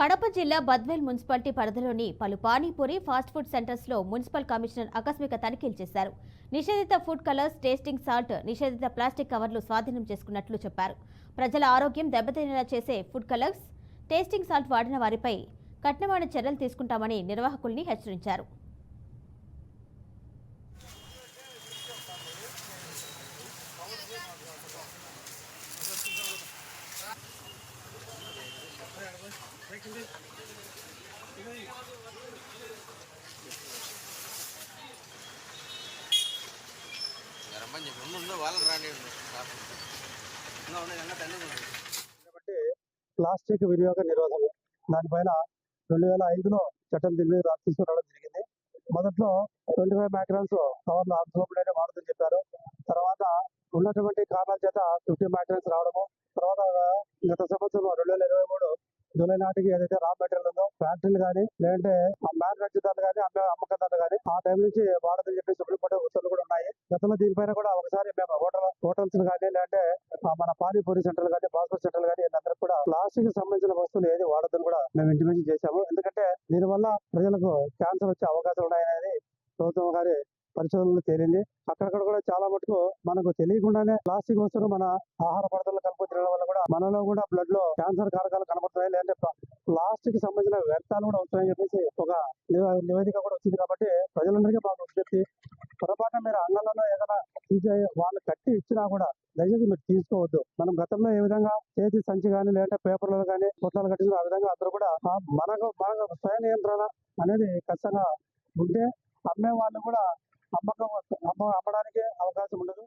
కడప జిల్లా బద్వేల్ మున్సిపాలిటీ పరిధిలోని పలు పానీపూరి ఫాస్ట్ ఫుడ్ సెంటర్స్ లో మున్సిపల్ కమిషనర్ ఆకస్మిక తనిఖీలు చేశారు. నిషేధిత ఫుడ్ కలర్స్, టేస్టింగ్ సాల్ట్, నిషేధిత ప్లాస్టిక్ కవర్లు స్వాధీనం చేసుకున్నట్లు చెప్పారు. ప్రజల ఆరోగ్యం దెబ్బతినేలా చేసే ఫుడ్ కలర్స్, టేస్టింగ్ సాల్ట్ వాడిన వారిపై కఠినమైన చర్యలు తీసుకుంటామని నిర్వాహకుల్ని హెచ్చరించారు. ప్లాస్టిక్ వినియోగ నిరోధం దానిపైన 2005లో చట్టం తీసుకురావడం జరిగింది. మొదట్లో 25 మైక్రాన్స్ కవర్లు ఆబ్సోర్బెడ్ వాడదని చెప్పారు. తర్వాత ఉన్నటువంటి కారణాల చేత 50 మైక్రాన్స్ రావడము, తర్వాత గత సంవత్సరం 2023 జూలై నాటికి ఏదైతే రా మెటీరియల్ ఉందో ఫ్యాక్టరీలు కానీ లేదంటే మ్యానుఫ్యాక్చర్ కానీ అమ్మకదారులు కానీ ఆ టైం నుంచి వాడదని చెప్పి సుప్రీంకోర్టు ఉత్తర్వులు కూడా ఉన్నాయి. గతంలో దీనిపైన కూడా ఒకసారి మేము హోటల్స్ కానీ లేదంటే మన పానీపూరి సెంటర్లు కానీ ఫాస్ట్ ఫుడ్ సెంటర్లు కానీ అందరికి కూడా ప్లాస్టిక్ సంబంధించిన వస్తువులు ఏది వాడదని కూడా మేము ఇంటిమేషన్ చేశాము. ఎందుకంటే దీనివల్ల ప్రజలకు క్యాన్సర్ వచ్చే అవకాశాలు ఉన్నాయనేది ప్రభుత్వం గారి పరిశోధనలు తేలింది. అక్కడక్కడ కూడా చాలా మటుకు మనకు తెలియకుండానే ప్లాస్టిక్ వస్తువులు మన ఆహార పదార్థాలు కలుపు తినడం వల్ల కూడా మనలో కూడా బ్లడ్ లో క్యాన్సర్ కారకాలు కనబడుతున్నాయి. లేదంటే ప్లాస్టిక్ సంబంధించిన వ్యర్థాలు కూడా వస్తున్నాయని చెప్పేసి ఒక నివేదిక కూడా వచ్చింది. కాబట్టి ప్రజలందరికీ మాకు విజ్ఞప్తి, పొరపాటున మీరు అంగళ్ళలో ఏదైనా వాళ్ళు కట్టి ఇచ్చినా కూడా దయచేసి మీరు తీసుకోవద్దు. మనం గతంలో ఏ విధంగా చేతి సంచి కానీ లేదంటే పేపర్లలో కానీ పొట్లాలు కట్టించిన ఆ విధంగా అందరూ కూడా మనకు స్వయం నియంత్రణ అనేది ఖచ్చితంగా ఉంటే అమ్మే వాళ్ళు కూడా అమ్మడానికి అవకాశం ఉండదు.